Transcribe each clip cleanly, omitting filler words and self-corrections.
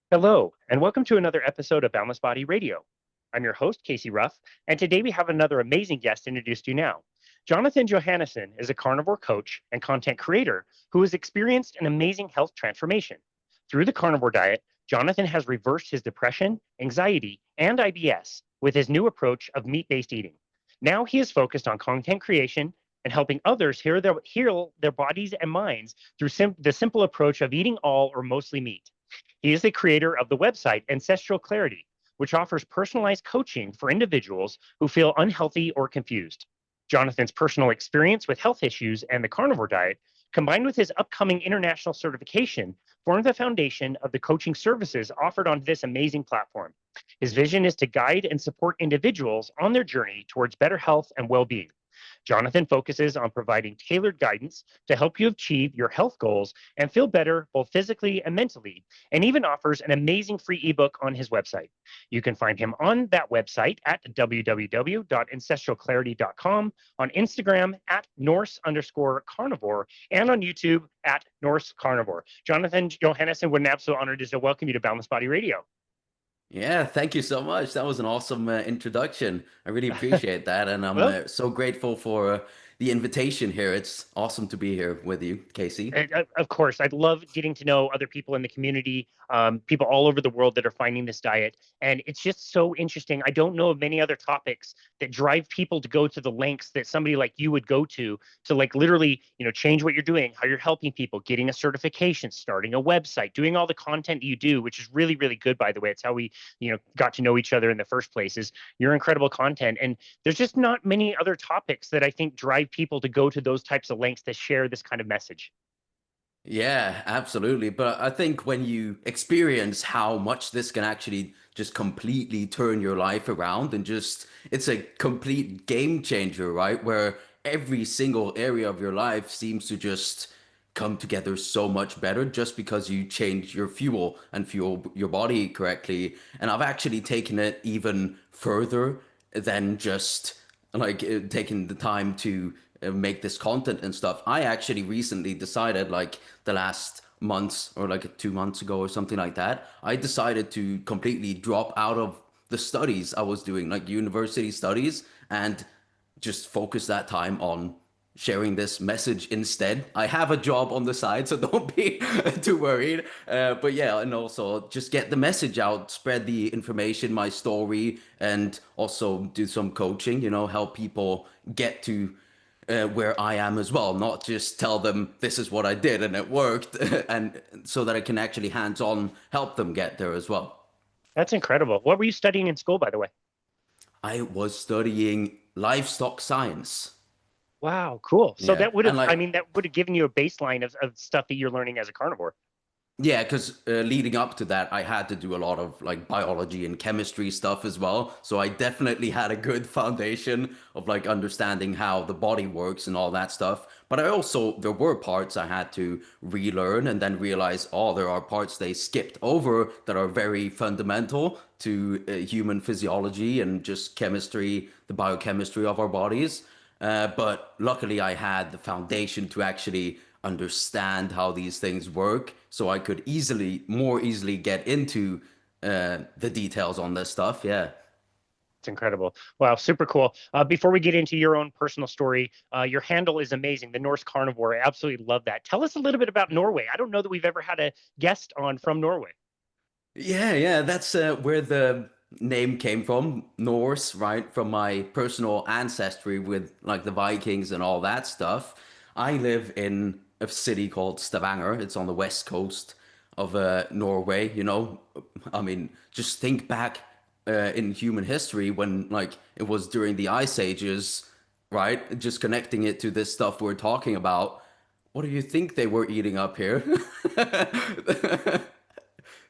Hello, and welcome to another episode of Boundless Body Radio. I'm your host, Casey Ruff, and today we have another amazing guest introduced to you now. Jonathan Johannessen is a carnivore coach and content creator who has experienced an amazing health transformation. Through the carnivore diet, Jonathan has reversed his depression, anxiety, and IBS with his new approach of meat based eating. Now he is focused on content creation and helping others heal their bodies and minds through the simple approach of eating all or mostly meat. He is the creator of the website Ancestral Clarity, which offers personalized coaching for individuals who feel unhealthy or confused. Jonathan's personal experience with health issues and the carnivore diet, combined with his upcoming international certification, form the foundation of the coaching services offered on this amazing platform. His vision is to guide and support individuals on their journey towards better health and well being. Jonathan focuses on providing tailored guidance to help you achieve your health goals and feel better both physically and mentally, and even offers an amazing free ebook on his website. You can find him on that website at www.ancestralclarity.com, on Instagram at Norse_carnivore, and on YouTube at Norse Carnivore. Jonathan Johannessen, what an absolute honor it is to welcome you to Boundless Body Radio. Yeah, thank you so much. That was an awesome introduction. I really appreciate that. And I'm Well, so grateful for the invitation here. It's awesome to be here with you, Casey. of course, I love getting to know other people in the community, people all over the world that are finding this diet. And it's just so interesting. I don't know of many other topics that drive people to go to the lengths that somebody like you would go to like literally, change what you're doing, how you're helping people, getting a certification, starting a website, doing all the content you do, which is really, really good, by the way. It's how we, got to know each other in the first place is your incredible content. And there's just not many other topics that I think drive people to go to those types of lengths to share this kind of message. Yeah, absolutely. But I think when you experience how much this can actually just completely turn your life around and just, it's a complete game changer, right? Where every single area of your life seems to just come together so much better just because you change your fuel and fuel your body correctly. And I've actually taken it even further than just like taking the time to make this content and stuff. I actually recently decided, like the last months or like 2 months ago or something like that, I decided to completely drop out of the studies I was doing, like university studies, and just focus that time on sharing this message instead. I have a job on the side, so don't be too worried. But yeah, and also just get the message out, spread the information, my story, and also do some coaching, help people get to where I am as well, not just tell them this is what I did and it worked, and so that I can actually hands-on help them get there as well. That's incredible. What were you studying in school, by the way? I was studying livestock science. Wow, cool. So Yeah, that would and have, I like mean, that would have given you a baseline of stuff that you're learning as a carnivore. yeah, because leading up to that, I had to do a lot of like biology and chemistry stuff as well. So I definitely had a good foundation of like understanding how the body works and all that stuff. But I also, there were parts I had to relearn and then realize, oh, there are parts they skipped over that are very fundamental to human physiology and just chemistry, the biochemistry of our bodies. But luckily, I had the foundation to actually understand how these things work, so I could more easily get into the details on this stuff. Yeah. It's incredible. Wow, super cool. Before we get into your own personal story, your handle is amazing, the Norse Carnivore. I absolutely love that. Tell us a little bit about Norway. I don't know that we've ever had a guest on from Norway. Yeah, that's where the name came from, Norse, right? From my personal ancestry with like the Vikings and all that stuff. I live in a city called Stavanger. It's on the west coast of Norway, I mean, just think back in human history when like it was during the ice ages, right? Just connecting it to this stuff we're talking about. What do you think they were eating up here?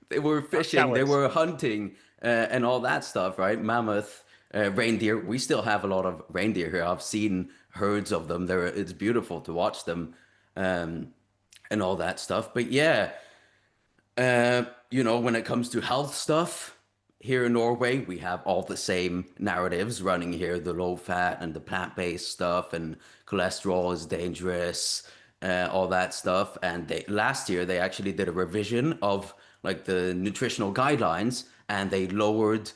They were That fishing, they was were hunting, and all that stuff, right? Mammoth, reindeer. We still have a lot of reindeer here. I've seen herds of them. It's beautiful to watch them, um, and all that stuff. But yeah, when it comes to health stuff, here in Norway, we have all the same narratives running here, the low fat and the plant-based stuff, and cholesterol is dangerous, all that stuff. And last year, they actually did a revision of like the nutritional guidelines, and they lowered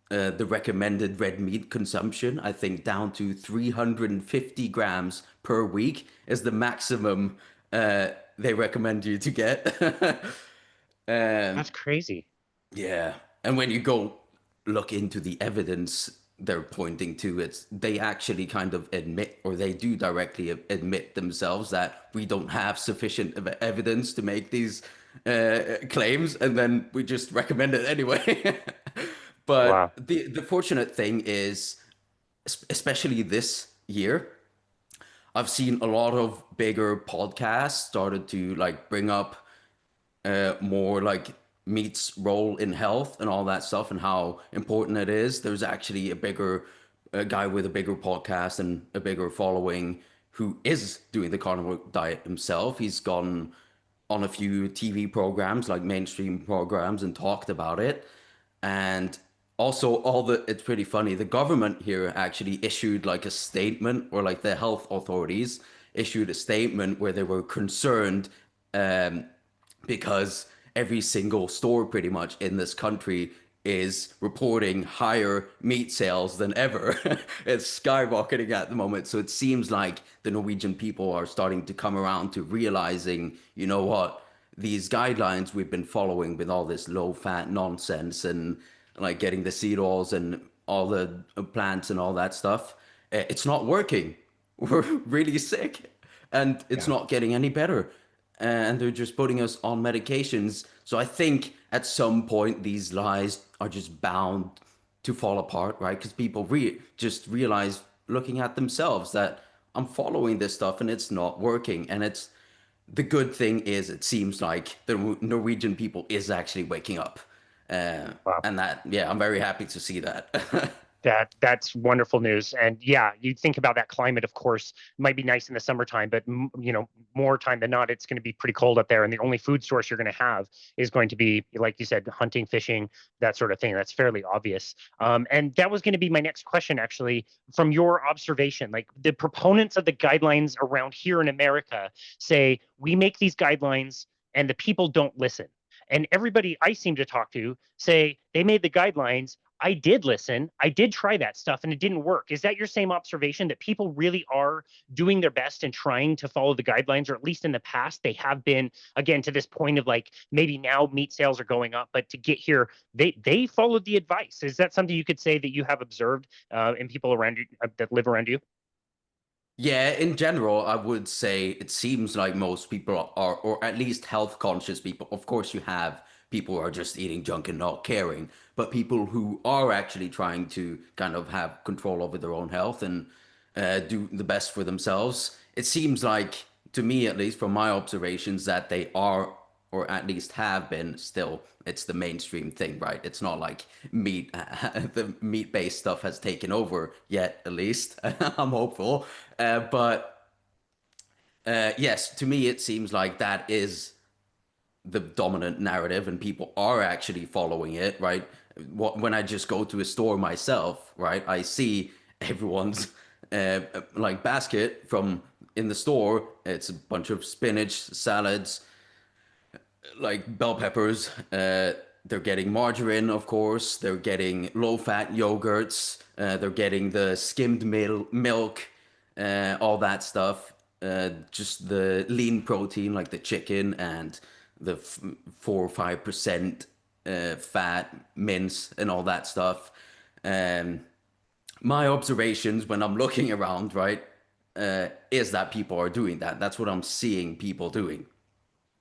the recommended red meat consumption, I think, down to 350 grams per week is the maximum they recommend you to get. Um, That's crazy. yeah. And when you go look into the evidence they're pointing to, it's they actually kind of admit, or they do directly admit themselves that we don't have sufficient evidence to make these claims, and then we just recommend it anyway. Wow. But the fortunate thing is, especially this year, I've seen a lot of bigger podcasts started to like bring up more like meat's role in health and all that stuff and how important it is. There's actually a guy with a bigger podcast and a bigger following who is doing the carnivore diet himself. He's gone on a few TV programs, like mainstream programs, and talked about it. And also, it's pretty funny. The government here actually issued like a statement, or like the health authorities issued a statement where they were concerned um, because every single store pretty much in this country is reporting higher meat sales than ever. It's skyrocketing at the moment. So it seems like the Norwegian people are starting to come around to realizing, you know what, these guidelines we've been following with all this low fat nonsense and like getting the seed oils and all the plants and all that stuff, it's not working. We're really sick and it's Yeah. not getting any better, and they're just putting us on medications. So I think at some point these lies are just bound to fall apart, right? Because people just realize, looking at themselves, that I'm following this stuff and it's not working. And it's the good thing is it seems like the Norwegian people is actually waking up, Wow. and that, yeah, I'm very happy to see that. That's wonderful news. And yeah, you think about that climate, of course, might be nice in the summertime, but more time than not, it's going to be pretty cold up there. And the only food source you're going to have is going to be, like you said, hunting, fishing, that sort of thing. That's fairly obvious. And that was going to be my next question, actually, from your observation. Like the proponents of the guidelines around here in America say we make these guidelines and the people don't listen. And everybody I seem to talk to say they made the guidelines. I did listen. I did try that stuff and it didn't work. Is that your same observation that people really are doing their best and trying to follow the guidelines, or at least in the past, they have been, again, to this point of like maybe now meat sales are going up, but to get here, they followed the advice. Is that something you could say that you have observed in people around you that live around you? Yeah, in general, I would say it seems like most people are, or at least health conscious people. Of course, you have people who are just eating junk and not caring, but people who are actually trying to kind of have control over their own health and do the best for themselves. It seems like, to me at least, from my observations, that they are, or at least have been still. It's the mainstream thing, right? It's not like meat, the meat-based stuff has taken over yet, at least. I'm hopeful. But yes, to me, it seems like that is the dominant narrative, and people are actually following it, right? When I just go to a store myself, right, I see everyone's like basket from in the store. It's a bunch of spinach, salads, like bell peppers. They're getting margarine, of course. They're getting low-fat yogurts. They're getting the skimmed milk, all that stuff. Just the lean protein, like the chicken, and the 4 or 5% fat mince and all that stuff. Um, my observations when I'm looking around, right, is that people are doing that. That's what I'm seeing people doing.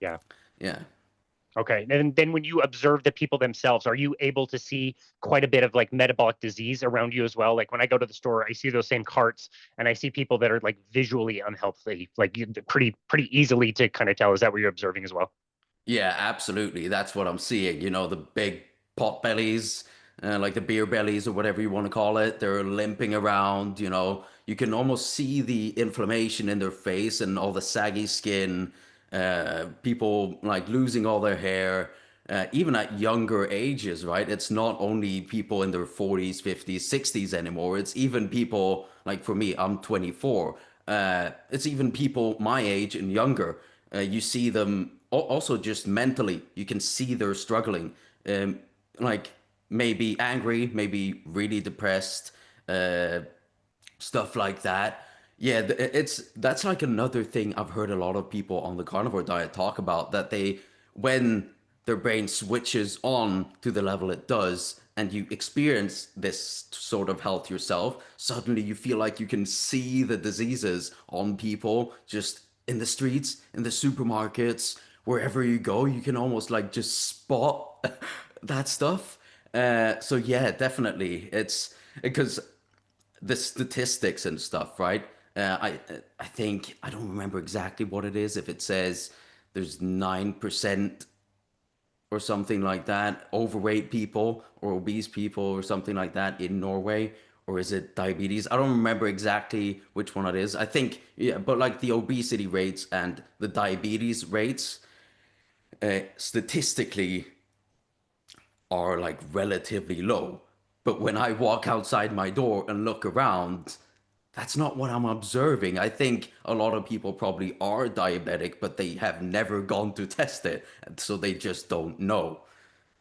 Yeah. Yeah. Okay. And then when you observe the people themselves, are you able to see quite a bit of like metabolic disease around you as well? Like when I go to the store, I see those same carts and I see people that are like visually unhealthy, like pretty easily to kind of tell. Is that what you're observing as well? Yeah, absolutely. That's what I'm seeing. You know, the big pot bellies, like the beer bellies or whatever you want to call it. They're limping around, you know. You can almost see the inflammation in their face and all the saggy skin. People like losing all their hair, even at younger ages, right? It's not only people in their 40s, 50s, 60s anymore. It's even people like, for me, I'm 24. It's even people my age and younger. You see them also just mentally, you can see they're struggling. Um, like maybe angry, maybe really depressed, uh, stuff like that. Yeah, it's that's like another thing I've heard a lot of people on the carnivore diet talk about, that they, when their brain switches on to the level it does and you experience this sort of health yourself, suddenly you feel like you can see the diseases on people just in the streets, in the supermarkets, wherever you go, you can almost like just spot that stuff. So yeah, definitely. It's because the statistics and stuff, right? I think I don't remember exactly what it is. If it says there's 9% or something like that overweight people or obese people or something like that in Norway, or is it diabetes? I don't remember exactly which one it is. I think yeah, but like the obesity rates and the diabetes rates, statistically are like relatively low. But when I walk outside my door and look around, that's not what I'm observing. I think a lot of people probably are diabetic, but they have never gone to test it, so they just don't know.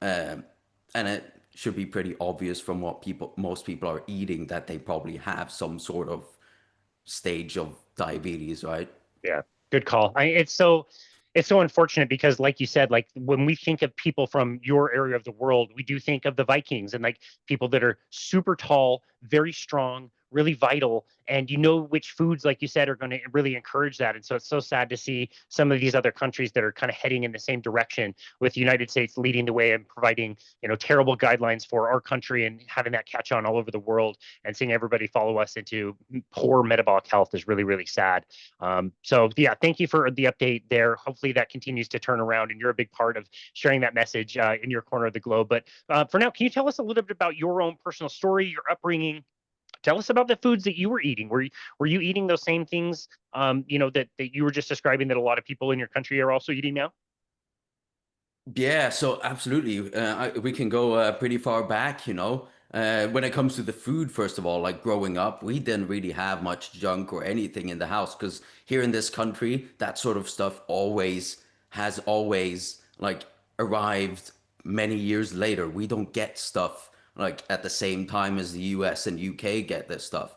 Um, and it should be pretty obvious from what most people are eating, that they probably have some sort of stage of diabetes, right? Yeah, good call. It's so unfortunate because, like you said, like when we think of people from your area of the world, we do think of the Vikings and like people that are super tall, very strong, really vital, and you know which foods, like you said, are going to really encourage that. And so it's so sad to see some of these other countries that are kind of heading in the same direction, with the United States leading the way and providing, terrible guidelines for our country and having that catch on all over the world, and seeing everybody follow us into poor metabolic health is really, really sad. So yeah, thank you for the update there. Hopefully that continues to turn around, and you're a big part of sharing that message in your corner of the globe. But for now, can you tell us a little bit about your own personal story, your upbringing? Tell us about the foods that you were eating. Were you eating those same things, that you were just describing, that a lot of people in your country are also eating now? Yeah, so absolutely. We can go pretty far back, you know. When it comes to the food, first of all, like growing up, we didn't really have much junk or anything in the house, because here in this country, that sort of stuff always like arrived many years later. We don't get stuff like at the same time as the US and UK get this stuff.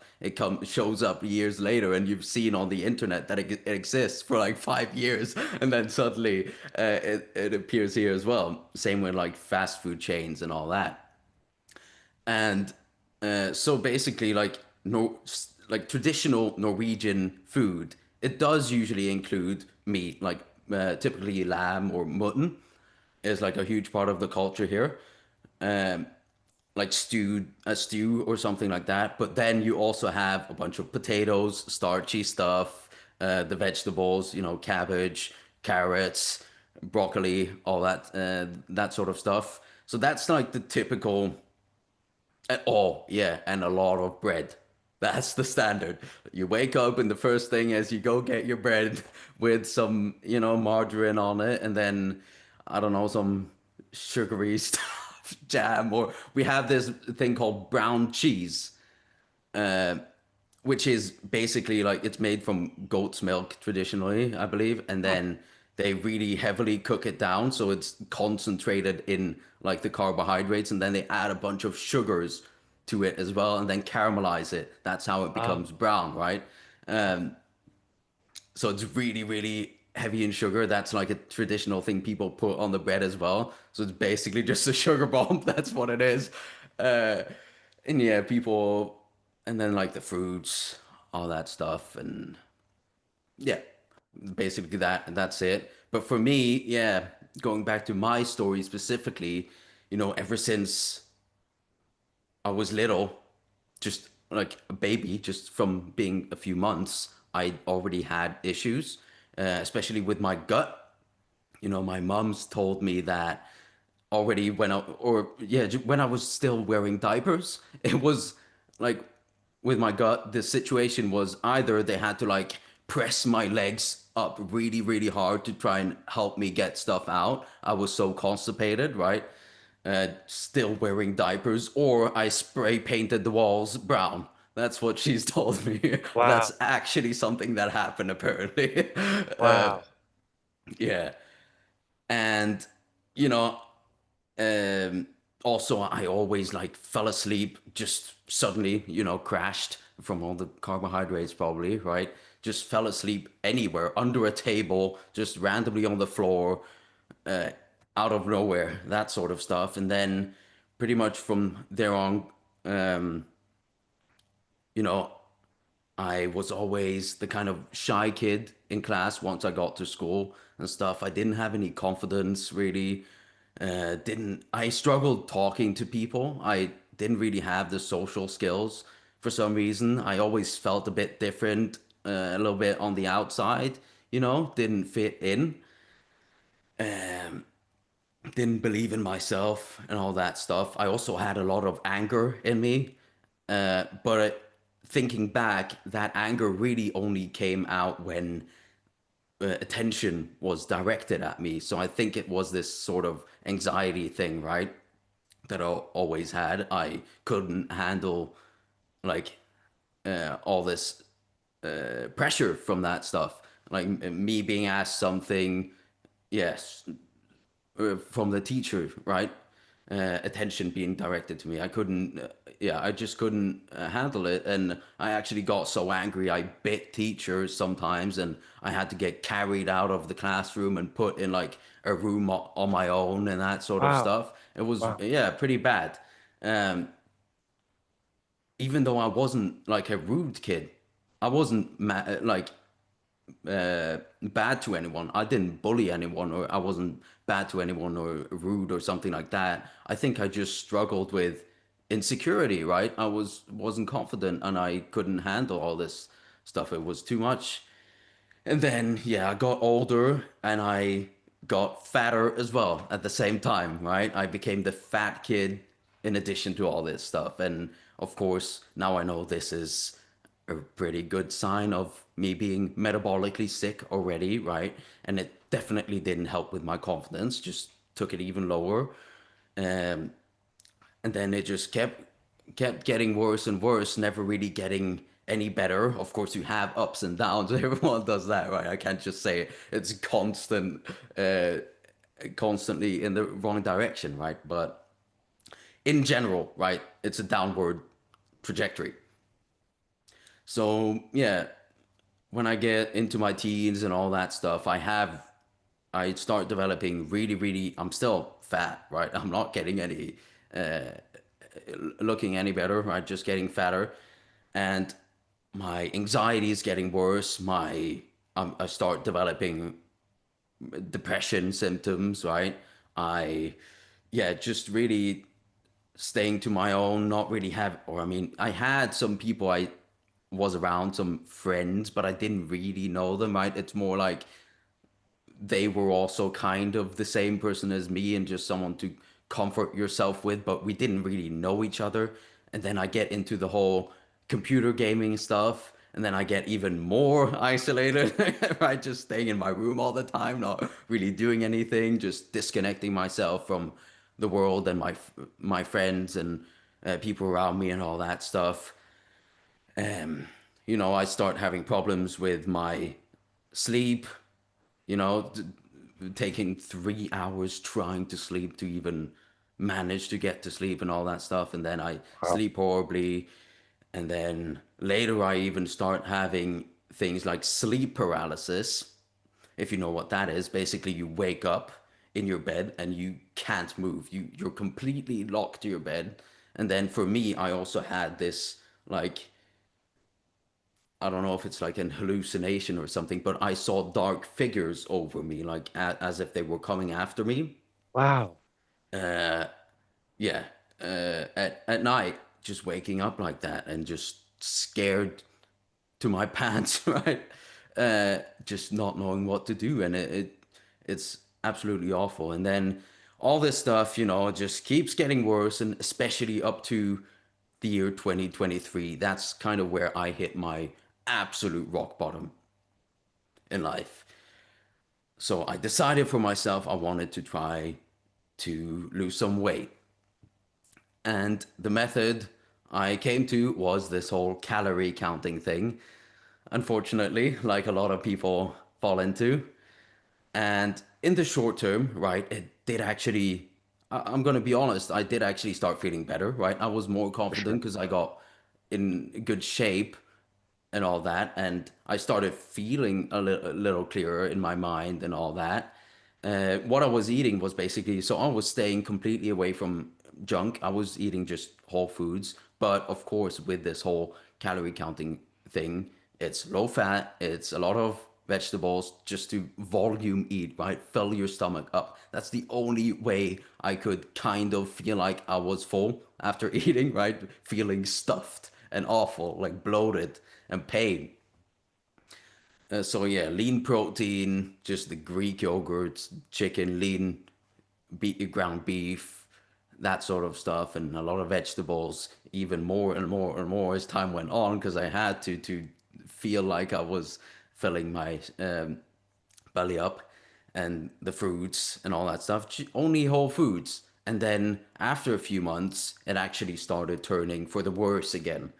Shows up years later, and you've seen on the internet that it exists for like 5 years, and then suddenly it appears here as well. Same with like fast food chains and all that. And so basically, like like traditional Norwegian food, it does usually include meat, like typically lamb or mutton is like a huge part of the culture here. Um, like a stew or something like that. But then you also have a bunch of potatoes, starchy stuff, the vegetables, cabbage, carrots, broccoli, all that sort of stuff. So that's like the typical. Oh, yeah, and a lot of bread. That's the standard. You wake up and the first thing is you go get your bread with some, margarine on it, and then I don't know, some sugary stuff, jam, or we have this thing called brown cheese, uh, which is basically like it's made from goat's milk traditionally, I believe, and Hmm. then they really heavily cook it down so it's concentrated in like the carbohydrates, and then they add a bunch of sugars to it as well, and then caramelize it. That's how it Uh, becomes brown, right? Um, so it's really, really heavy in sugar. That's like a traditional thing people put on the bread as well. So it's basically just a sugar bomb. That's what it is. Uh, and yeah, people, and then like the fruits, all that stuff, and yeah, basically that's it. But for me, yeah, going back to my story specifically, ever since I was little, just like a baby, just from being a few months, I already had issues, especially with my gut. My mom's told me that already when I was still wearing diapers. It was like with my gut, the situation was either they had to like press my legs up really, really hard to try and help me get stuff out. I was so constipated, right? Still wearing diapers, or I spray painted the walls brown. That's what she's told me. That's wow, actually something that happened, apparently. uh, wow. yeah. And, you know, um, also I always like fell asleep just suddenly, crashed from all the carbohydrates probably, right? Just fell asleep anywhere, under a table, just randomly on the floor, uh, out of nowhere, that sort of stuff. And then pretty much from there on, um, you know, I was always the kind of shy kid in class once I got to school and stuff. I didn't have any confidence really. Didn't I struggled talking to people. I didn't really have the social skills for some reason. I always felt a bit different, a little bit on the outside, didn't fit in. Didn't believe in myself and all that stuff. I also had a lot of anger in me. But thinking back, that anger really only came out when attention was directed at me. So I think it was this sort of anxiety thing, right? That I always had. I couldn't handle like all this pressure from that stuff. Like me being asked something, yes, from the teacher, right? Attention being directed to me. I couldn't, yeah, I just couldn't handle it. And I actually got so angry, I bit teachers sometimes, and I had to get carried out of the classroom and put in like a room on my own and that sort of Wow. stuff. It was, Wow. yeah, pretty bad. Um, Even though I wasn't like a rude kid, I wasn't like bad to anyone. I didn't bully anyone, or I wasn't bad to anyone or rude or something like that. I think I just struggled with insecurity, right? Wasn't confident and I couldn't handle all this stuff. It was too much. And then, yeah, I got older and I got fatter as well at the same time, right? I became the fat kid in addition to all this stuff. And of course, now I know this is a pretty good sign of me being metabolically sick already, right? And it definitely didn't help with my confidence, just took it even lower. Um, and then it just kept getting worse and worse, never really getting any better. Of course, you have ups and downs. Everyone does that, right? I can't just say it's constantly in the wrong direction, right? But in general, right, it's a downward trajectory. So yeah, when I get into my teens and all that stuff, I start developing really. I'm still fat, right? I'm not getting any looking any better, right? Just getting fatter, and my anxiety is getting worse. I start developing depression symptoms, right? I yeah, just really staying to my own, not really have, or I mean, I had some people I was around, some friends, but I didn't really know them, right? It's more like they were also kind of the same person as me and just someone to comfort yourself with, but we didn't really know each other. And then I get into the whole computer gaming stuff, and then I get even more isolated, right? Just staying in my room all the time, not really doing anything, just disconnecting myself from the world and my friends and people around me and all that stuff. Um, I start having problems with my sleep, you know, taking 3 hours trying to sleep to even manage to get to sleep and all that stuff. And then I Wow. sleep horribly. And then later, I even start having things like sleep paralysis. If you know what that is, basically, you wake up in your bed and you can't move. You're completely locked to your bed. And then for me, I also had this like I don't know if it's like an hallucination or something, but I saw dark figures over me, like as if they were coming after me. Wow. Yeah, at night, just waking up like that and just scared to my pants, right? Just not knowing what to do, and it's absolutely awful. And then all this stuff, just keeps getting worse, and especially up to the year 2023. That's kind of where I hit my absolute rock bottom in life. So I decided for myself I wanted to try to lose some weight. And the method I came to was this whole calorie counting thing. Unfortunately, like a lot of people fall into. And in the short term, right, it did actually, I'm going to be honest, I did actually start feeling better, right? I was more For sure. confident because I got in good shape and all that. And I started feeling a little clearer in my mind and all that. What I was eating was basically, so I was staying completely away from junk. I was eating just whole foods. But of course, with this whole calorie counting thing, it's low fat, it's a lot of vegetables just to volume eat, right? Fill your stomach up. That's the only way I could kind of feel like I was full after eating, right? Feeling stuffed and awful, like bloated and pain. So yeah, lean protein, just the Greek yogurt, chicken, lean ground beef, that sort of stuff, and a lot of vegetables, even more and more and more as time went on, because I had to feel like I was filling my belly up, and the fruits and all that stuff, only whole foods. And then after a few months, it actually started turning for the worse again.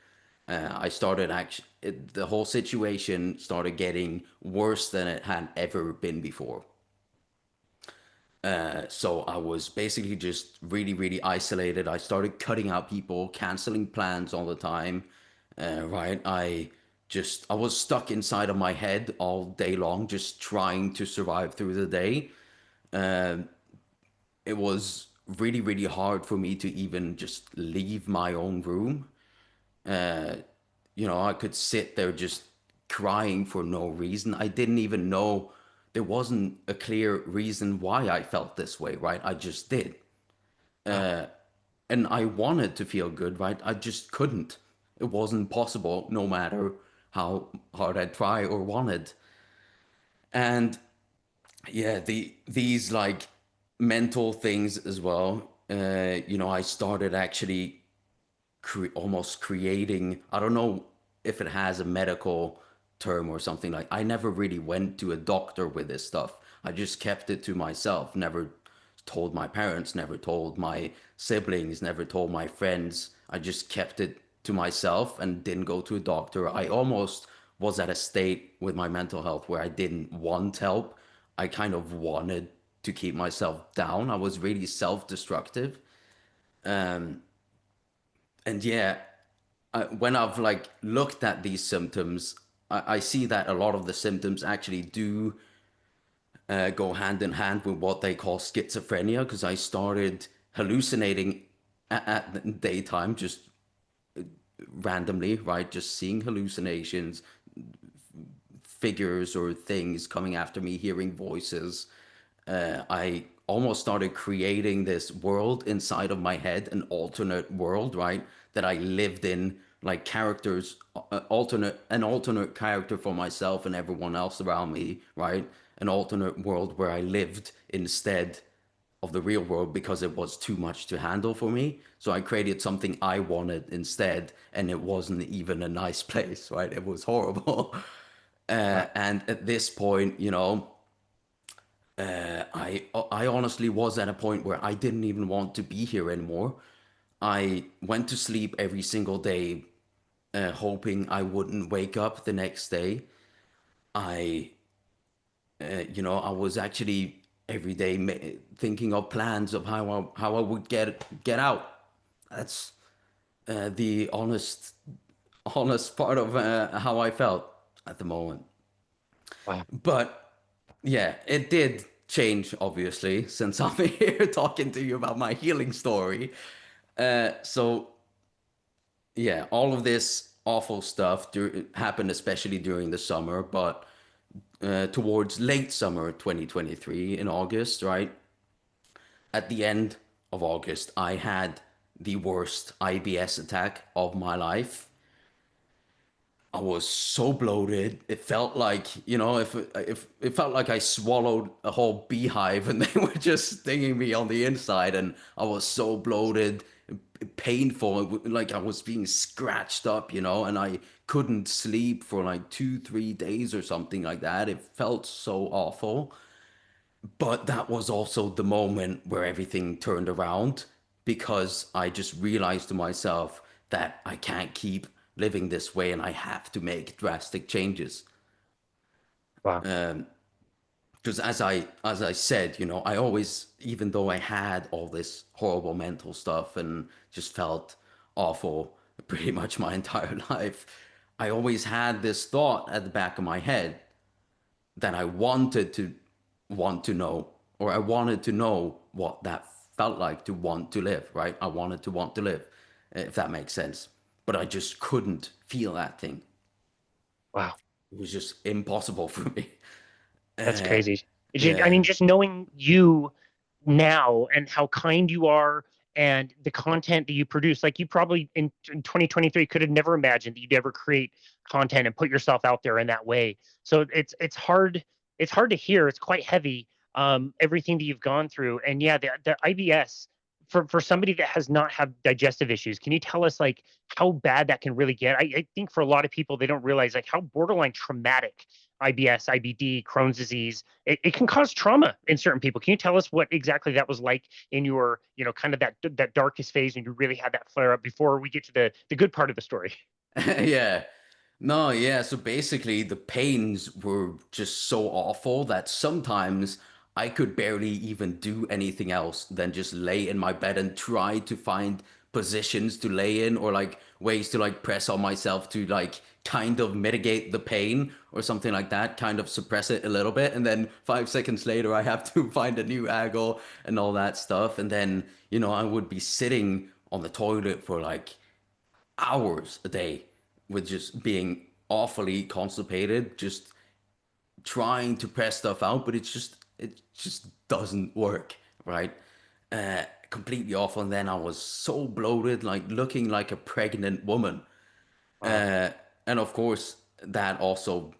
I started actually, the whole situation started getting worse than it had ever been before. So I was basically just really, really isolated. I started cutting out people, canceling plans all the time. Right? I was stuck inside of my head all day long, just trying to survive through the day. It was really, really hard for me to even just leave my own room. I could sit there just crying for no reason. I didn't even know, there wasn't a clear reason why I felt this way, right? I just did. Wow. And I wanted to feel good, right? I just couldn't. It wasn't possible, no matter how hard I tried or wanted. And yeah, these like mental things as well. I started actually almost creating, I don't know if it has a medical term or something. Like, I never really went to a doctor with this stuff. I just kept it to myself, never told my parents, never told my siblings, never told my friends. I just kept it to myself and didn't go to a doctor. I almost was at a state with my mental health where I didn't want help. I kind of wanted to keep myself down. I was really self-destructive. And yeah, when I've like looked at these symptoms, I see that a lot of the symptoms actually do go hand in hand with what they call schizophrenia, because I started hallucinating at the daytime, just randomly, right? Just seeing hallucinations, figures or things coming after me, hearing voices. I almost started creating this world inside of my head, an alternate world, right? That I lived in, like characters, an alternate character for myself and everyone else around me, right? An alternate world where I lived instead of the real world because it was too much to handle for me. So I created something I wanted instead, and it wasn't even a nice place, right? It was horrible. Wow. And at this point, I honestly was at a point where I didn't even want to be here anymore. I went to sleep every single day, hoping I wouldn't wake up the next day. I, I was actually every day thinking of plans of how I would get out. That's the honest part of how I felt at the moment. Wow. But yeah, it did change, obviously, since I'm here talking to you about my healing story. So yeah, all of this awful stuff happened, especially during the summer, but towards late summer 2023 in August, right? At the end of August, I had the worst IBS attack of my life. I was so bloated. It felt like, if it felt like I swallowed a whole beehive and they were just stinging me on the inside, and I was so bloated, painful, like I was being scratched up, and I couldn't sleep for like 2, 3 days or something like that. It felt so awful. But that was also the moment where everything turned around, because I just realized to myself that I can't keep living this way and I have to make drastic changes. Wow. because as I said, I always, even though I had all this horrible mental stuff and just felt awful pretty much my entire life, I always had this thought at the back of my head that I wanted to want to know, or I wanted to know what that felt like to want to live, right? I wanted to want to live, if that makes sense. But I just couldn't feel that thing. Wow. It was just impossible for me. That's Uh, crazy. I yeah. mean, just knowing you now and how kind you are and the content that you produce, like you probably in 2023 could have never imagined that you'd ever create content and put yourself out there in that way. So it's hard to hear. It's quite heavy, everything that you've gone through. And yeah, the IBS for somebody that has not had digestive issues, can you tell us like how bad that can really get? I think for a lot of people, they don't realize like how borderline traumatic IBS, IBD, Crohn's disease, it can cause trauma in certain people. Can you tell us what exactly that was like in your, kind of that darkest phase when you really had that flare up before we get to the good part of the story? Yeah. No, yeah. So basically, the pains were just so awful that sometimes I could barely even do anything else than just lay in my bed and try to find positions to lay in, or like ways to like press on myself to like kind of mitigate the pain or something like that, kind of suppress it a little bit. And then 5 seconds later, I have to find a new angle and all that stuff. And then, I would be sitting on the toilet for like hours a day with just being awfully constipated, just trying to press stuff out, but it just doesn't work, right? Completely awful. And then I was so bloated, like looking like a pregnant woman. Wow. Uh, and of course, that also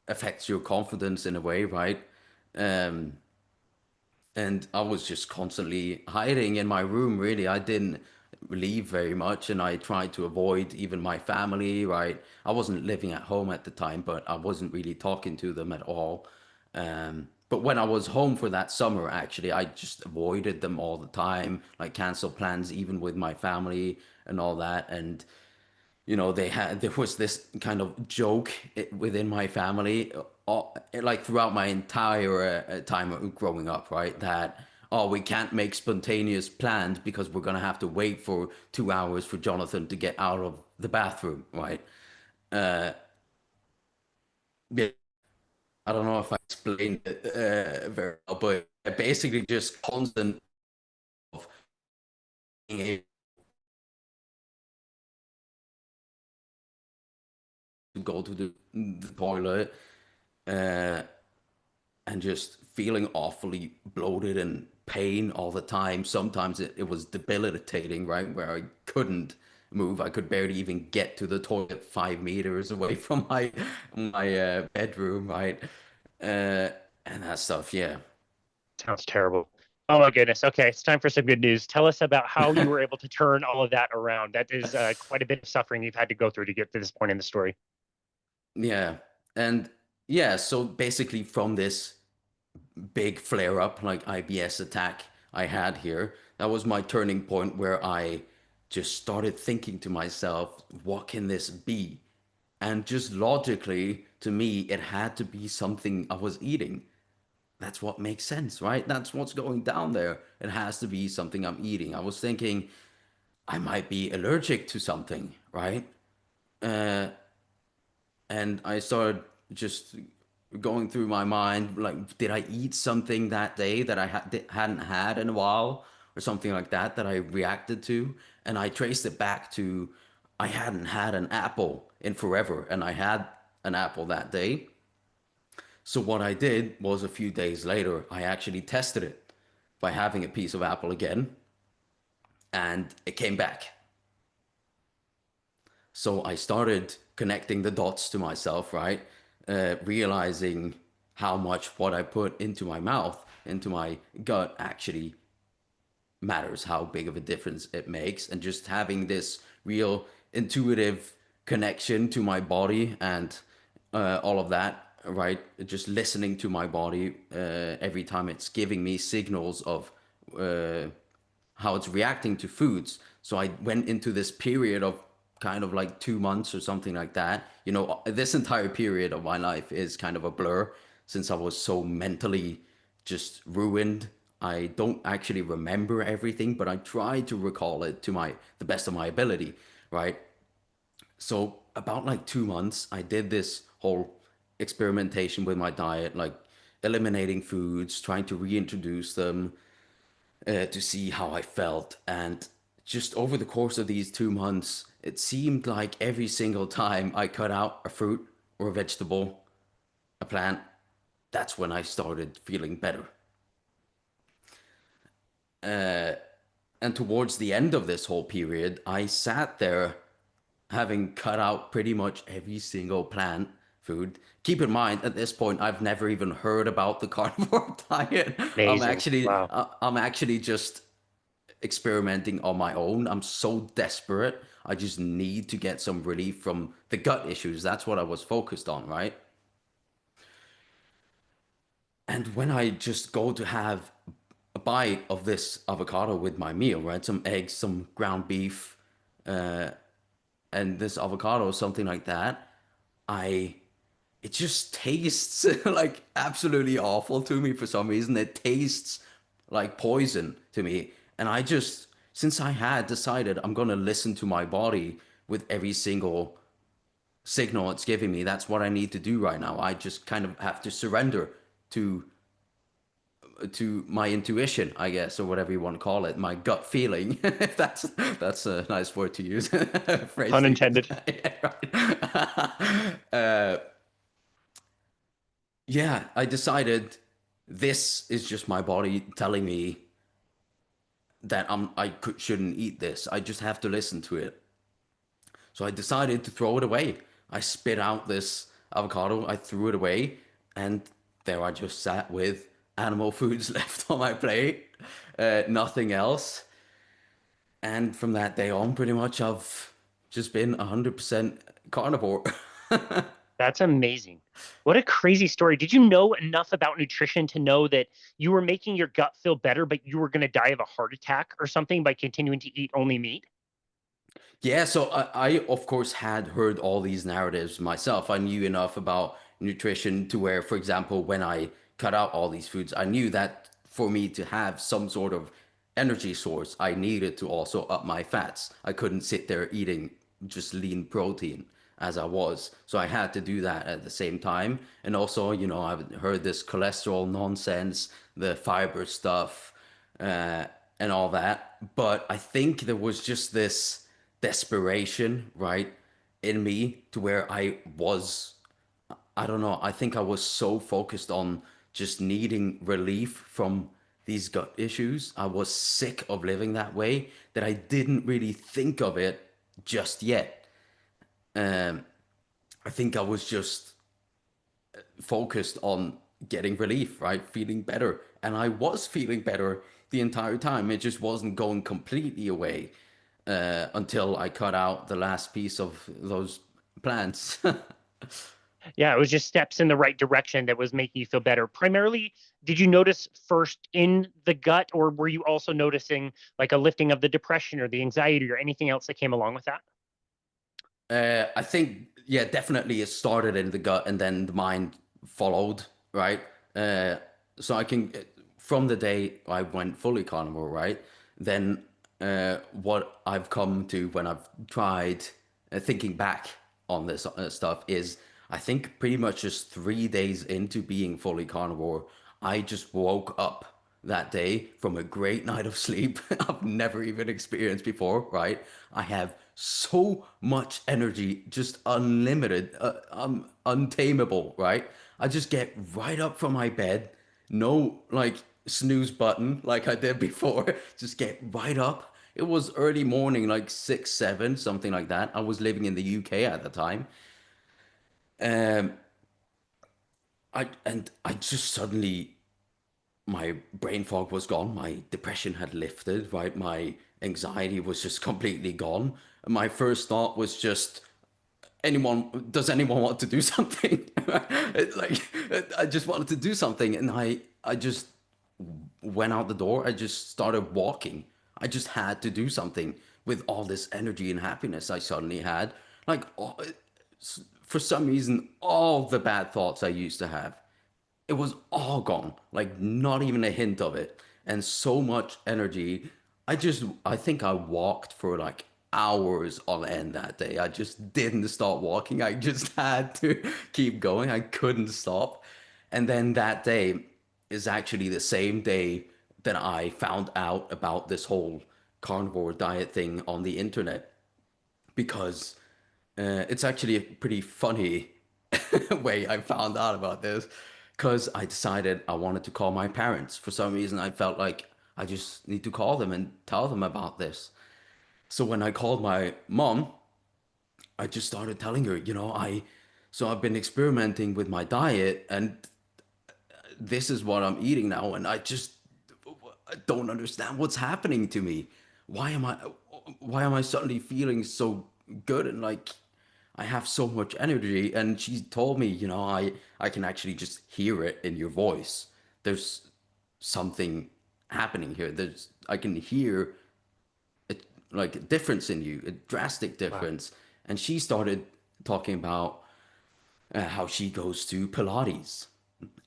affects your confidence in a way, right? Um, and I was just constantly hiding in my room, really. I didn't leave very much, and I tried to avoid even my family, right? I wasn't living at home at the time, but I wasn't really talking to them at all. But when I was home for that summer, actually, I just avoided them all the time, like cancel plans, even with my family and all that. And there was this kind of joke within my family, like throughout my entire time of growing up, right? That, oh, we can't make spontaneous plans because we're gonna have to wait for 2 hours for Jonathan to get out of the bathroom, right? Uh, yeah, I don't know if I explained it very well, but basically just constant of being able to go to the toilet. Uh, and just feeling awfully bloated and pain all the time. Sometimes it was debilitating, right? Where I couldn't move. I could barely even get to the toilet 5 meters away from my bedroom, right? Uh, and that stuff, yeah. Sounds terrible. Oh my goodness. Okay, it's time for some good news. Tell us about how you were able to turn all of that around. That is quite a bit of suffering you've had to go through to get to this point in the story. Yeah. And yeah, so basically from this big flare up, like IBS attack I had here, that was my turning point where I just started thinking to myself, what can this be? And just logically, to me, it had to be something I was eating. That's what makes sense, right? That's what's going down there. It has to be something I'm eating. I was thinking I might be allergic to something, right? Uh, and I started just going through my mind, like, did I eat something that day that I hadn't had in a while, or something like that that I reacted to? And I traced it back to I hadn't had an apple in forever, and I had an apple that day. So what I did was a few days later, I actually tested it by having a piece of apple again, and it came back. So I started connecting the dots to myself, right? Realizing how much what I put into my mouth, into my gut, actually matters, how big of a difference it makes. And just having this real intuitive connection to my body and all of that, right? Just listening to my body every time it's giving me signals of uh, how it's reacting to foods. So I went into this period of kind of like 2 months or something like that. This entire period of my life is kind of a blur. since I was so mentally just ruined. I don't actually remember everything, but I try to recall it to the best of my ability, right? So about like 2 months, I did this whole experimentation with my diet, like eliminating foods, trying to reintroduce them, to see how I felt. And just over the course of these 2 months, it seemed like every single time I cut out a fruit or a vegetable, a plant, that's when I started feeling better. And towards the end of this whole period, I sat there having cut out pretty much every single plant food. Keep in mind, at this point, I've never even heard about the carnivore diet. Amazing. Wow. I'm actually just experimenting on my own. I'm so desperate. I just need to get some relief from the gut issues. That's what I was focused on, right? And when I just go to have a bite of this avocado with my meal, right? Some eggs, some ground beef, and this avocado, something like that, I it just tastes like absolutely awful to me for some reason. It tastes like poison to me. And I just, since I had decided I'm going to listen to my body with every single signal it's giving me, that's what I need to do right now. I just kind of have to surrender to my intuition, I guess, or whatever you want to call it, my gut feeling. If that's a nice word to use, phrase Pun to use. intended. Yeah, right. Yeah, I decided this is just my body telling me that shouldn't eat this. I just have to listen to it. So I decided to throw it away. I spit out this avocado, I threw it away, and there I just sat with animal foods left on my plate, nothing else. And from that day on, pretty much I've just been 100% carnivore. That's amazing. What a crazy story. Did you know enough about nutrition to know that you were making your gut feel better, but you were going to die of a heart attack or something by continuing to eat only meat? Yeah, so I of course had heard all these narratives myself. I knew enough about nutrition to where, for example, when I cut out all these foods, I knew that for me to have some sort of energy source, I needed to also up my fats. I couldn't sit there eating just lean protein as I was. So I had to do that at the same time. And also, I've heard this cholesterol nonsense, the fiber stuff, uh, and all that. But I think there was just this desperation, right, in me to where I don't know, I think I was so focused on just needing relief from these gut issues. I was sick of living that way that I didn't really think of it just yet. Um, I think I was just focused on getting relief, right? Feeling better. And I was feeling better the entire time. It just wasn't going completely away until I cut out the last piece of those plants. Yeah, it was just steps in the right direction that was making you feel better. Primarily, did you notice first in the gut, or were you also noticing like a lifting of the depression or the anxiety or anything else that came along with that? I think, yeah, definitely it started in the gut and then the mind followed, right? Uh, so I can, from the day I went fully carnivore, right? Then what I've come to when I've tried thinking back on this stuff is I think pretty much just 3 days into being fully carnivore, I just woke up that day from a great night of sleep I've never even experienced before, right? I have so much energy, just unlimited, untamable, right? I just get right up from my bed, no like snooze button like I did before, just get right up. It was early morning, like 6, 7, something like that. I was living in the UK at the time. Um, I just suddenly my brain fog was gone. My depression had lifted, right? My anxiety was just completely gone. My first thought was just, does anyone want to do something? Like, I just wanted to do something. And I just went out the door. I just started walking. I just had to do something with all this energy and happiness I suddenly had. Like, for some reason, all the bad thoughts I used to have, it was all gone, like not even a hint of it, and so much energy. I think I walked for like hours on end that day. I just didn't stop walking. I just had to keep going. I couldn't stop. And then that day is actually the same day that I found out about this whole carnivore diet thing on the internet, because it's actually a pretty funny way I found out about this, because I decided I wanted to call my parents. For some reason, I felt like I just need to call them and tell them about this. So when I called my mom, I just started telling her, so I've been experimenting with my diet and this is what I'm eating now, and I don't understand what's happening to me. Why am I why am I suddenly feeling so good and like I have so much energy? And she told me, I can actually just hear it in your voice. There's something happening here. I can hear it, like a difference in you, a drastic Wow. difference. And she started talking about how she goes to Pilates.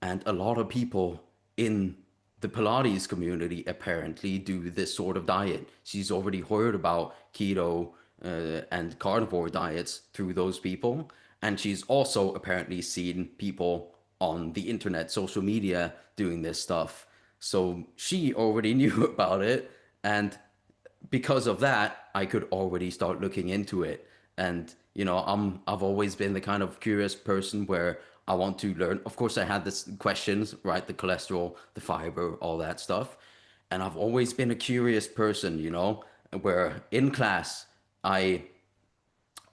And a lot of people in the Pilates community apparently do this sort of diet. She's already heard about keto and carnivore diets through those people. And she's also apparently seen people on the internet, social media, doing this stuff. So she already knew about it. And because of that, I could already start looking into it. And I've always been the kind of curious person where I want to learn. Of course, I had this questions, right? The cholesterol, the fiber, all that stuff. And I've always been a curious person, where in class I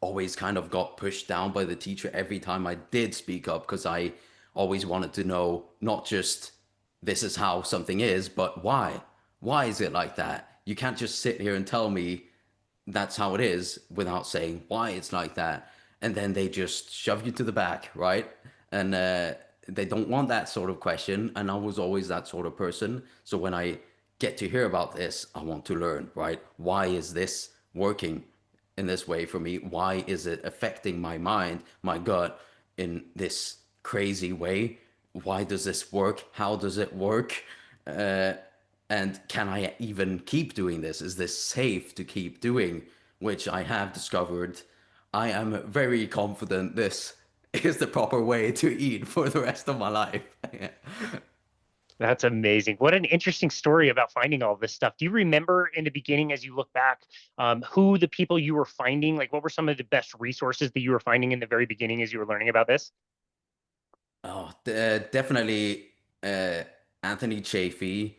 always kind of got pushed down by the teacher every time I did speak up, because I always wanted to know not just this is how something is, but why? Why is it like that? You can't just sit here and tell me that's how it is without saying why it's like that. And then they just shove you to the back, right? And they don't want that sort of question. And I was always that sort of person. So when I get to hear about this, I want to learn, right? Why is this working in this way for me? Why is it affecting my mind, my gut in this crazy way? Why does this work? How does it work? Uh, and can I even keep doing this? Is this safe to keep doing? Which I have discovered. I am very confident this is the proper way to eat for the rest of my life. That's amazing. What an interesting story about finding all this stuff. Do you remember in the beginning, as you look back, who the people you were finding, like what were some of the best resources that you were finding in the very beginning as you were learning about this? Oh, definitely Anthony Chafee,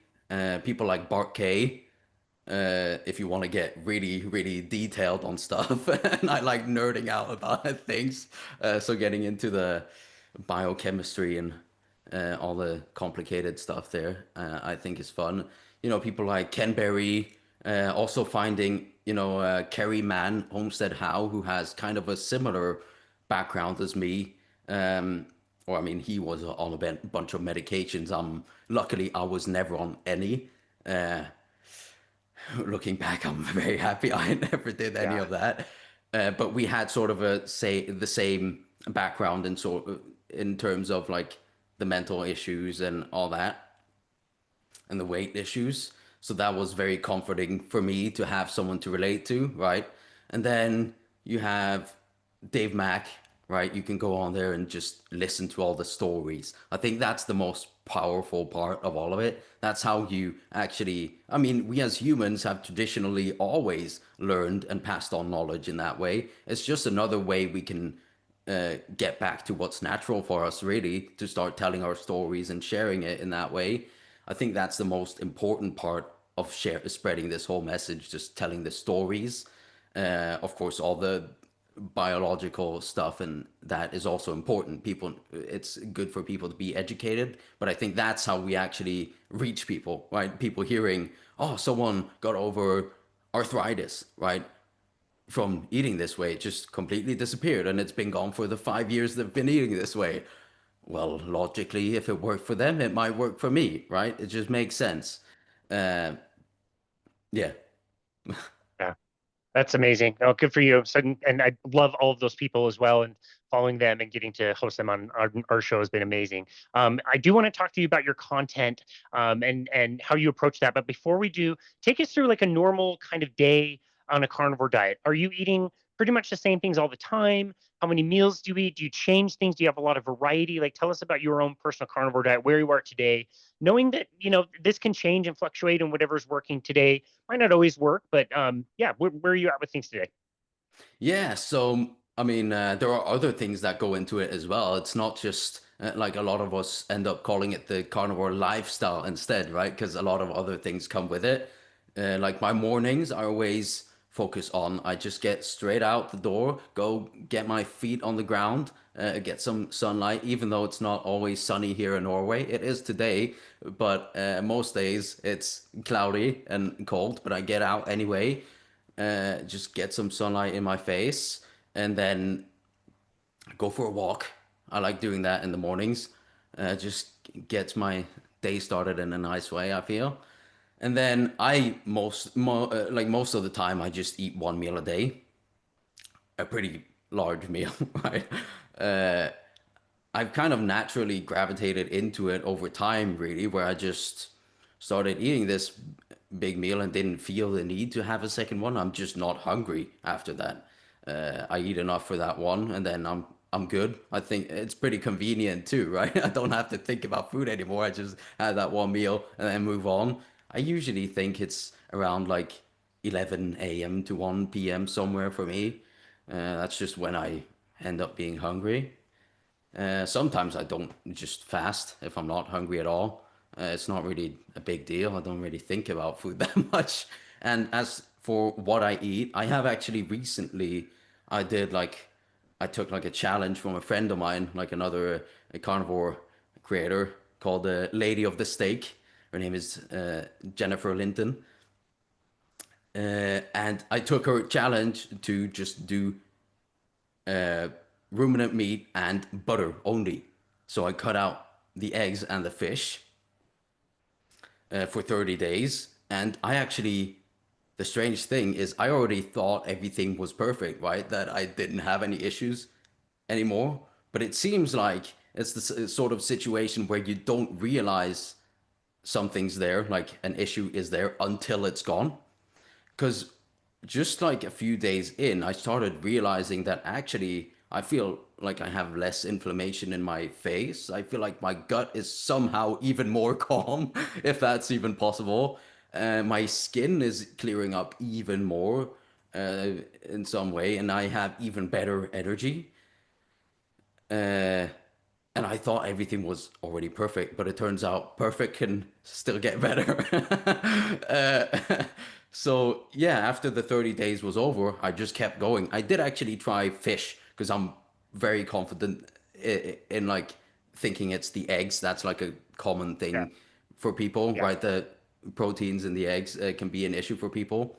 people like Bart K. If you want to get really, really detailed on stuff. And I like nerding out about things. So getting into the biochemistry and all the complicated stuff there, I think is fun. People like Ken Berry, also finding, Kerry Mann, Homestead Howe, who has kind of a similar background as me. Or I mean, he was on a bunch of medications. Luckily, I was never on any. Uh, Looking back, I'm very happy I never did any Yeah. of that. But we had sort of the same background in in terms of like the mental issues and all that, and the weight issues. So that was very comforting for me to have someone to relate to, right? And then you have Dave Mack, right? You can go on there and just listen to all the stories. I think that's the most powerful part of all of it. That's how you actually, I mean, we as humans have traditionally always learned and passed on knowledge in that way. It's just another way we can get back to what's natural for us, really, to start telling our stories and sharing it in that way. I think that's the most important part of spreading this whole message, just telling the stories. Of course, all the biological stuff and that is also important. It's good for people to be educated, but I think that's how we actually reach people, right? People hearing, oh, someone got over arthritis, right? From eating this way, it just completely disappeared and it's been gone for the 5 years they've been eating this way. Well, logically, if it worked for them, it might work for me, right? It just makes sense. Uh, yeah. Yeah. That's amazing. Oh, good for you. So, and I love all of those people as well, and following them and getting to host them on our show has been amazing. I do want to talk to you about your content, and how you approach that. But before we do, take us through like a normal kind of day on a carnivore diet. Are you eating pretty much the same things all the time? How many meals do you eat? Do you change things? Do you have a lot of variety? Like, tell us about your own personal carnivore diet, where you are today, knowing that this can change and fluctuate, and whatever's working today might not always work, but yeah, where are you at with things today? Yeah, so I mean, there are other things that go into it as well. It's not just like a lot of us end up calling it the carnivore lifestyle instead, right? Because a lot of other things come with it. Like my mornings, I always focus on, I just get straight out the door, go get my feet on the ground, get some sunlight, even though it's not always sunny here in Norway. It is today, but most days it's cloudy and cold, but I get out anyway, just get some sunlight in my face, and then go for a walk. I like doing that in the mornings. Just gets my day started in a nice way, I feel. And then like most of the time, I just eat one meal a day, a pretty large meal, right? Uh, I've kind of naturally gravitated into it over time, really, where I just started eating this big meal and didn't feel the need to have a second one. I'm just not hungry after that. I eat enough for that one, and then I'm good. I think it's pretty convenient too, right? I don't have to think about food anymore. I just have that one meal and then move on. I usually think it's around like 11 a.m. to 1 p.m. somewhere for me. That's just when I end up being hungry. Sometimes I don't just fast if I'm not hungry at all. It's not really a big deal. I don't really think about food that much. And as for what I eat, I have actually recently, I did like, I took like a challenge from a friend of mine, like another a carnivore creator called the Lady of the Steak. Her name is Jennifer Linton. And I took her challenge to just do uh, ruminant meat and butter only. So I cut out the eggs and the fish for 30 days. And I actually, the strange thing is, I already thought everything was perfect, right? That I didn't have any issues anymore. But it seems like it's the sort of situation where you don't realize something's there, like an issue is there until it's gone. Because just like a few days in, I started realizing that actually I feel like I have less inflammation in my face. I feel like my gut is somehow even more calm, if that's even possible. My skin is clearing up even more uh, in some way, and I have even better energy. Uh, and I thought everything was already perfect, but it turns out perfect can still get better. So yeah, after the 30 days was over, I just kept going. I did actually try fish because I'm very confident in like thinking it's the eggs. That's like a common Yeah, thing for people, yeah, right? The proteins in the eggs can be an issue for people,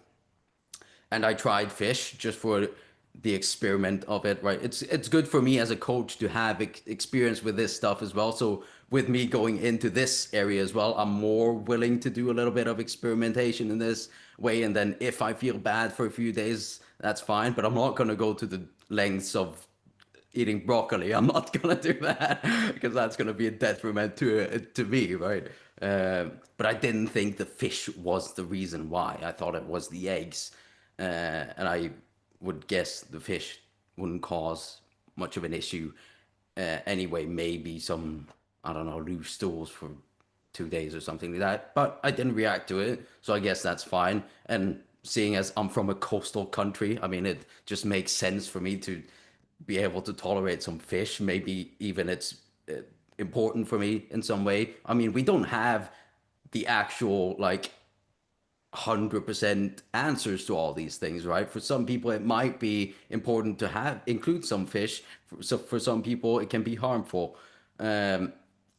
and I tried fish just for the experiment of it, right? It's good for me as a coach to have experience with this stuff as well. So with me going into this area as well, I'm more willing to do a little bit of experimentation in this way. And then if I feel bad for a few days, that's fine. But I'm not gonna go to the lengths of eating broccoli. I'm not gonna do that because that's gonna be a detriment to me, right? But I didn't think the fish was the reason why. I thought it was the eggs, and I would guess the fish wouldn't cause much of an issue anyway. Maybe some, I don't know, loose stools for 2 days or something like that. But I didn't react to it, so I guess that's fine. And seeing as I'm from a coastal country, I mean, it just makes sense for me to be able to tolerate some fish. Maybe even it's important for me in some way. I mean, we don't have the actual like 100% answers to all these things, right? For some people, it might be important to have include some fish. So for some people, it can be harmful. Um,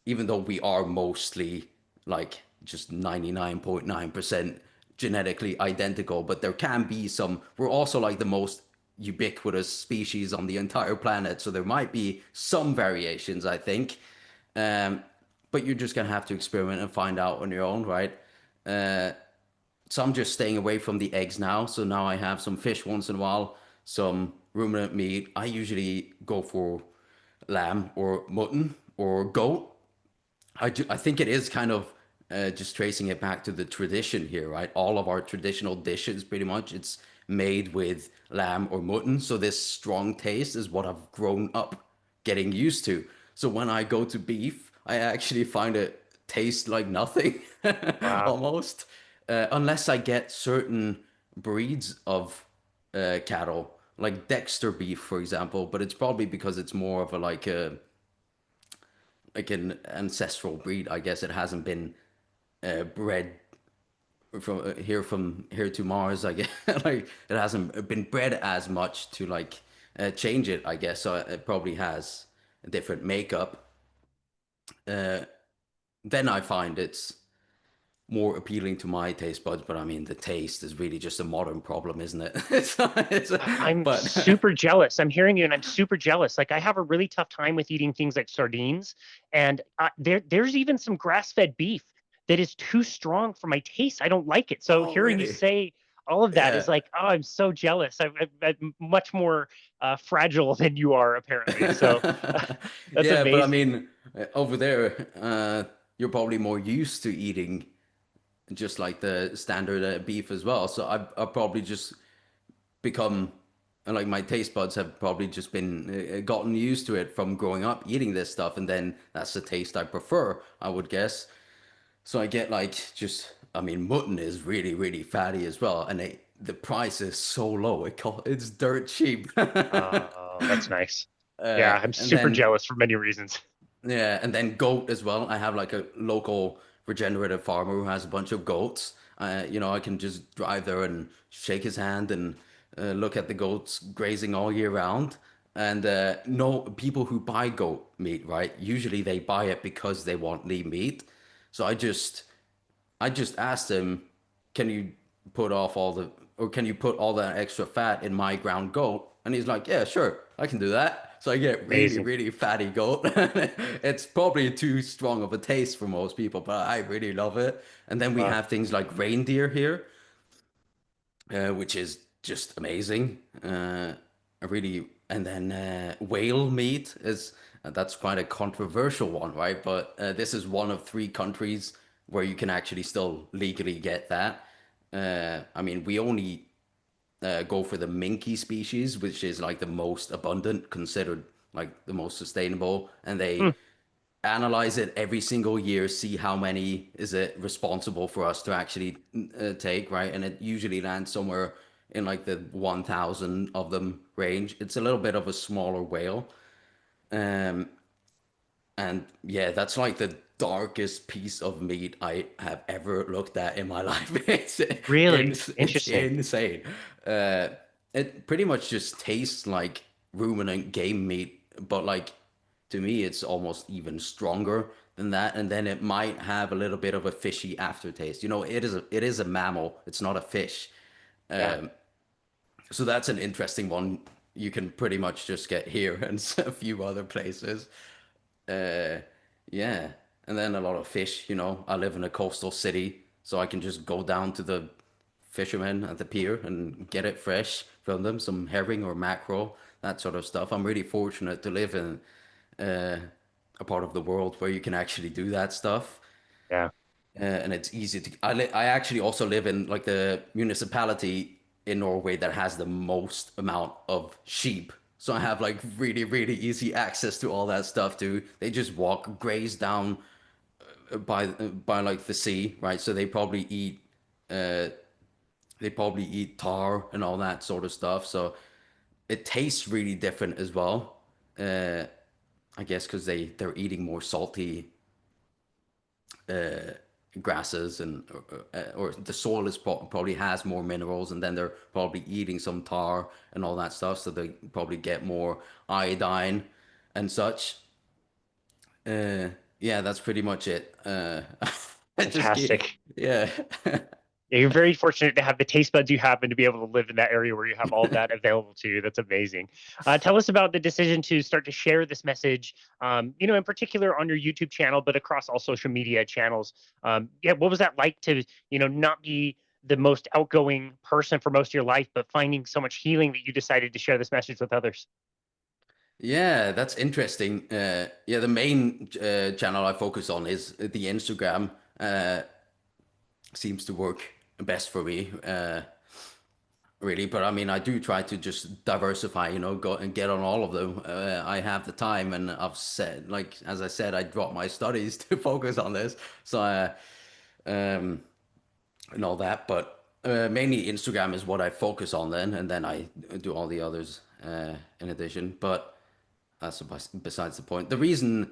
Even though we are mostly like just 99.9% genetically identical, but there can be some, we're also like the most ubiquitous species on the entire planet. So there might be some variations, I think. Um, but you're just gonna have to experiment and find out on your own, right? Uh, So I'm just staying away from the eggs now. So now I have some fish once in a while, some ruminant meat. I usually go for lamb or mutton or goat. I think it is kind of just tracing it back to the tradition here, right? All of our traditional dishes, pretty much, it's made with lamb or mutton. So this strong taste is what I've grown up getting used to. So when I go to beef, I actually find it taste like nothing, Wow. almost, unless I get certain breeds of cattle, like Dexter beef, for example. But it's probably because it's more of a like an ancestral breed. I guess it hasn't been bred from here to Mars. I guess like it hasn't been bred as much to like change it. I guess so. It probably has a different makeup. Uh, then I find it's more appealing to my taste buds. But I mean, the taste is really just a modern problem, isn't it? I'm But super jealous. I'm hearing you, and I'm super jealous. Like I have a really tough time with eating things like sardines, and there's even some grass-fed beef that is too strong for my taste. I don't like it. So oh, hearing you really? say all of that is Yeah. like, oh, I'm so jealous. I'm much more fragile than you are, apparently. So that's Yeah, but I amazing. mean, over there, you're probably more used to eating just like the standard beef as well. So I've probably just become like my taste buds have probably just been gotten used to it from growing up eating this stuff, and then that's the taste I prefer, I would guess. So I get like just, I mean, mutton is really really fatty as well, and the price is so low. It's dirt cheap. Oh, that's nice. Yeah, I'm And super then jealous for many reasons. yeah, and then goat as well. I have like a local regenerative farmer who has a bunch of goats. I can just drive there and shake his hand and look at the goats grazing all year round. And no, people who buy goat meat, right? Usually they buy it because they want lean meat. So I just asked him, can you put off all the, or can you put all that extra fat in my ground goat? And he's like, yeah, sure, I can do that. So I get really, Amazing. really fatty goat. It's probably too strong of a taste for most people, but I really love it. And then we Wow. have things like reindeer here, which is just amazing. I really, and then whale meat is that's quite a controversial one, right? But this is one of three countries where you can actually still legally get that. I mean, we only go for the minke species, which is like the most abundant, considered like the most sustainable, and Hmm. they analyze it every single year, see how many is it responsible for us to actually take, right? And it usually lands somewhere in like the 1,000 of them range. It's a little bit of a smaller whale. Um, and yeah, that's like the darkest piece of meat I have ever looked at in my life. Really It's interesting. insane. Uh, it pretty much just tastes like ruminant game meat, but like to me, it's almost even stronger than that. And then it might have a little bit of a fishy aftertaste. It is a mammal. It's not a fish. Yeah. So that's an interesting one. You can pretty much just get here and a few other places. Uh, yeah, and then a lot of fish. I live in a coastal city, so I can just go down to the fishermen at the pier and get it fresh from them, some herring or mackerel, that sort of stuff. I'm really fortunate to live in uh, a part of the world where you can actually do that stuff. Yeah. And it's easy to. I actually also live in like the municipality in Norway that has the most amount of sheep. So I have like really, really easy access to all that stuff too. They just walk, graze down by like the sea, right? So uh they probably eat tar and all that sort of stuff. So it tastes really different as well. Uh, I guess because they're eating more salty grasses or the soil probably has more minerals, and then they're probably eating some tar and all that stuff, so they probably get more iodine and such. uh yeah, that's pretty much it. I just get, Fantastic. yeah. Yeah, you're very fortunate to have the taste buds you have and to be able to live in that area where you have all that available to you. That's amazing. Tell us about the decision to start to share this message, in particular on your YouTube channel, but across all social media channels. Yeah, what was that like to, not be the most outgoing person for most of your life, but finding so much healing that you decided to share this message with others? Yeah, that's interesting. Yeah, the main channel I focus on is the Instagram. Seems to work best for me, really. But I mean, I do try to just diversify, go and get on all of them. I have the time, and I've said, like as I said, I dropped my studies to focus on this. So, um, and all that. But mainly Instagram is what I focus on then, and then I do all the others in addition. But that's besides the point. The reason,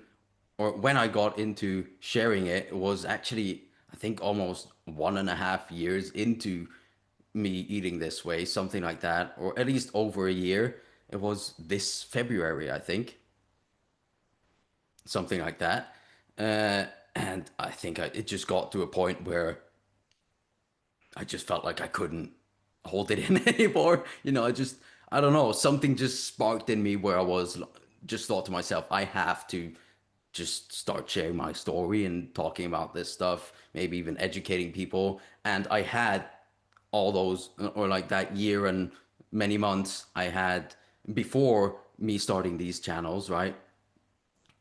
or when I got into sharing it, was actually, I think, almost 1.5 years into me eating this way, something like that, or at least over a year. It was this February, I think, something like that. Uh, and I think it just got to a point where I just felt like I couldn't hold it in anymore. I don't know, something just sparked in me where I was just thought to myself, I have to just start sharing my story and talking about this stuff, maybe even educating people. And I had all those, or like that year and many months I had before me starting these channels, right?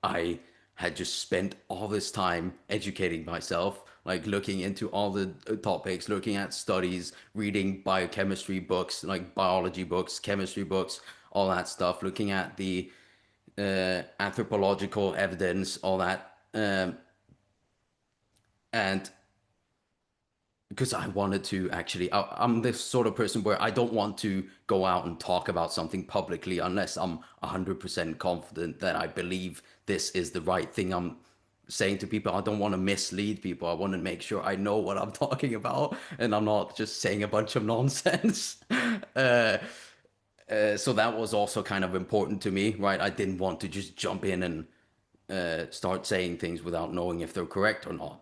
I had just spent all this time educating myself, like looking into all the topics, looking at studies, reading biochemistry books, like biology books, chemistry books, all that stuff, looking at the anthropological evidence, all that. And because I wanted to actually, I'm this sort of person where I don't want to go out and talk about something publicly unless I'm 100% confident that I believe this is the right thing I'm saying to people. I don't want to mislead people. I want to make sure I know what I'm talking about and I'm not just saying a bunch of nonsense. uh, so that was also kind of important to me, right? I didn't want to just jump in and start saying things without knowing if they're correct or not.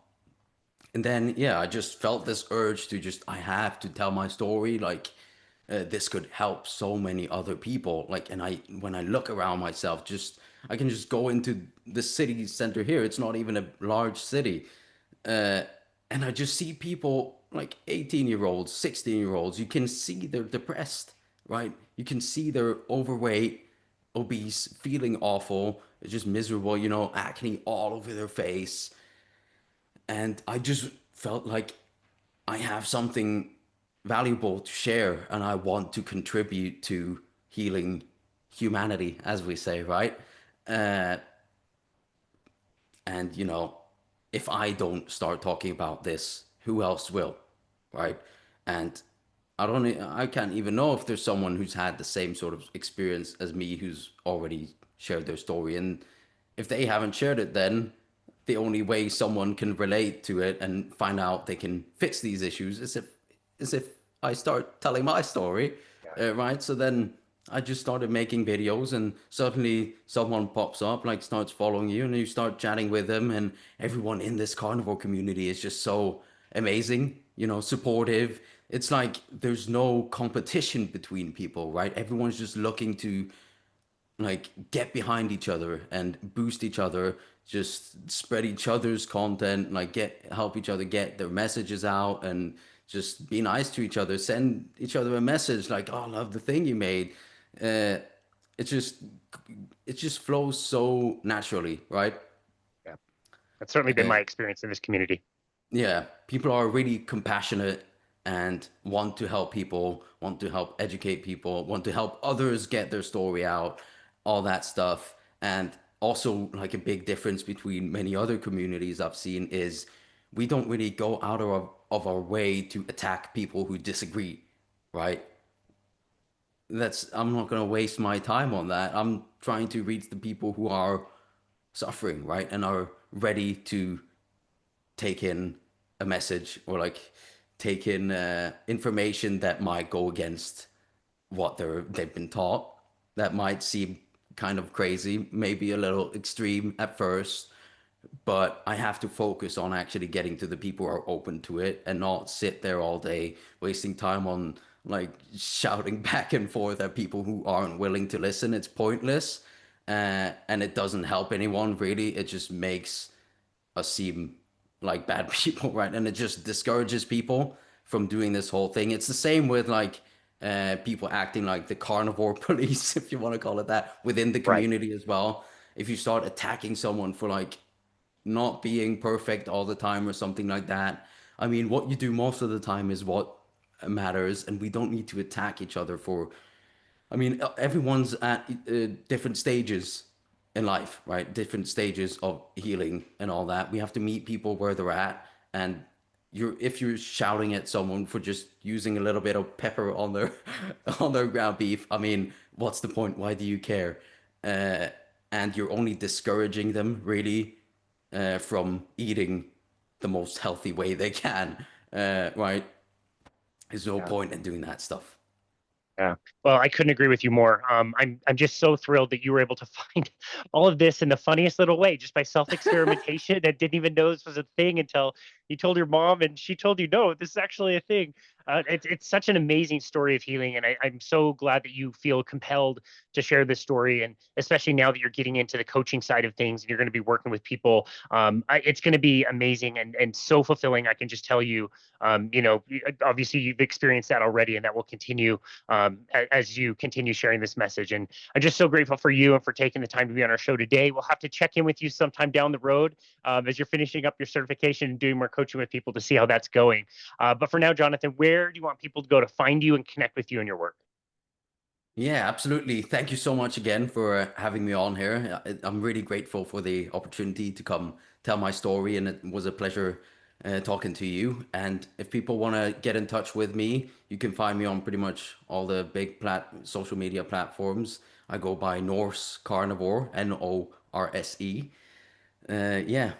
And then, yeah, I just felt this urge to just, I have to tell my story. Like, this could help so many other people. Like, and when I look around myself, I can just go into the city center here. It's not even a large city. Uh, and I just see people like 18-year-olds, 16-year-olds. You can see they're depressed, right? You can see they're overweight, obese, feeling awful, just miserable, acne all over their face. And I just felt like I have something valuable to share and I want to contribute to healing humanity, as we say, right? Uh, and, if I don't start talking about this, who else will, right? And I can't even know if there's someone who's had the same sort of experience as me who's already shared their story. And if they haven't shared it, then the only way someone can relate to it and find out they can fix these issues is if I start telling my story, Yeah. right? So then I just started making videos, and suddenly someone pops up, like starts following you, and you start chatting with them, and everyone in this carnivore community is just so amazing, supportive. It's like there's no competition between people, right? Everyone's just looking to like get behind each other and boost each other, just spread each other's content, like help each other get their messages out, and just be nice to each other, send each other a message like, oh, I love the thing you made. uh it just it just flows so naturally, right? Yeah. That's certainly been uh, my experience in this community. yeah, people are really compassionate and want to help people, want to help educate people, want to help others get their story out, all that stuff. And also, like a big difference between many other communities I've seen is we don't really go out of our way to attack people who disagree, right? I'm not going to waste my time on that. I'm trying to reach the people who are suffering, right? And are ready to take in a message or like take in information that might go against what they've been taught. That might seem kind of crazy, maybe a little extreme at first, but I have to focus on actually getting to the people who are open to it and not sit there all day wasting time on like shouting back and forth at people who aren't willing to listen. It's pointless, and it doesn't help anyone really. It just makes us seem like bad people, right? And it just discourages people from doing this whole thing. It's the same with like people acting like the carnivore police, if you want to call it that, within the Right. community as well. If you start attacking someone for like not being perfect all the time or something like that, I mean, what you do most of the time is what matters, and we don't need to attack each other for, I mean, everyone's at different stages in life, right? Different stages of healing and all that. We have to meet people where they're at. And if you're shouting at someone for just using a little bit of pepper on their on their ground beef, I mean, what's the point? Why do you care? Uh, and you're only discouraging them really from eating the most healthy way they can, right? There's no Yeah. point in doing that stuff. Yeah. Well, I couldn't agree with you more. I'm just so thrilled that you were able to find all of this in the funniest little way, just by self experimentation, and didn't even know this was a thing until you told your mom, and she told you, no, this is actually a thing. It's such an amazing story of healing, and I'm so glad that you feel compelled to share this story, and especially now that you're getting into the coaching side of things, and you're going to be working with people. It's going to be amazing and so fulfilling. I can just tell you, obviously you've experienced that already, and that will continue as you continue sharing this message. And I'm just so grateful for you and for taking the time to be on our show today. We'll have to check in with you sometime down the road as you're finishing up your certification and doing more coaching with people to see how that's going. But for now, Jonathan, where do you want people to go to find you and connect with you and your work? Yeah, absolutely. Thank you so much again for having me on here. I'm really grateful for the opportunity to come tell my story, and it was a pleasure talking to you. And if people want to get in touch with me, you can find me on pretty much all the big social media platforms. I go by Norse Carnivore, Norse. Yeah,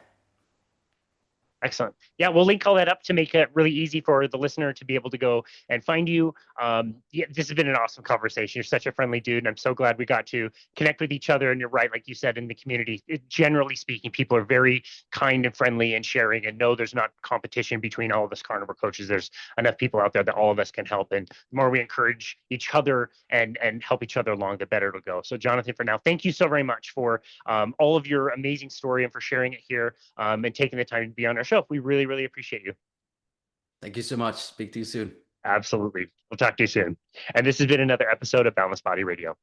Excellent. Yeah, we'll link all that up to make it really easy for the listener to be able to go and find you. Yeah, this has been an awesome conversation. You're such a friendly dude, and I'm so glad we got to connect with each other. And you're right, like you said, in the community, generally speaking, people are very kind and friendly and sharing. And no, there's not competition between all of us carnivore coaches. There's enough people out there that all of us can help. And the more we encourage each other and help each other along, the better it'll go. So, Jonathan, for now, thank you so very much for all of your amazing story and for sharing it here and taking the time to be on our show. We really, really appreciate you. thank you so much. Speak to you soon. Absolutely. We'll talk to you soon. And this has been another episode of Boundless Body Radio.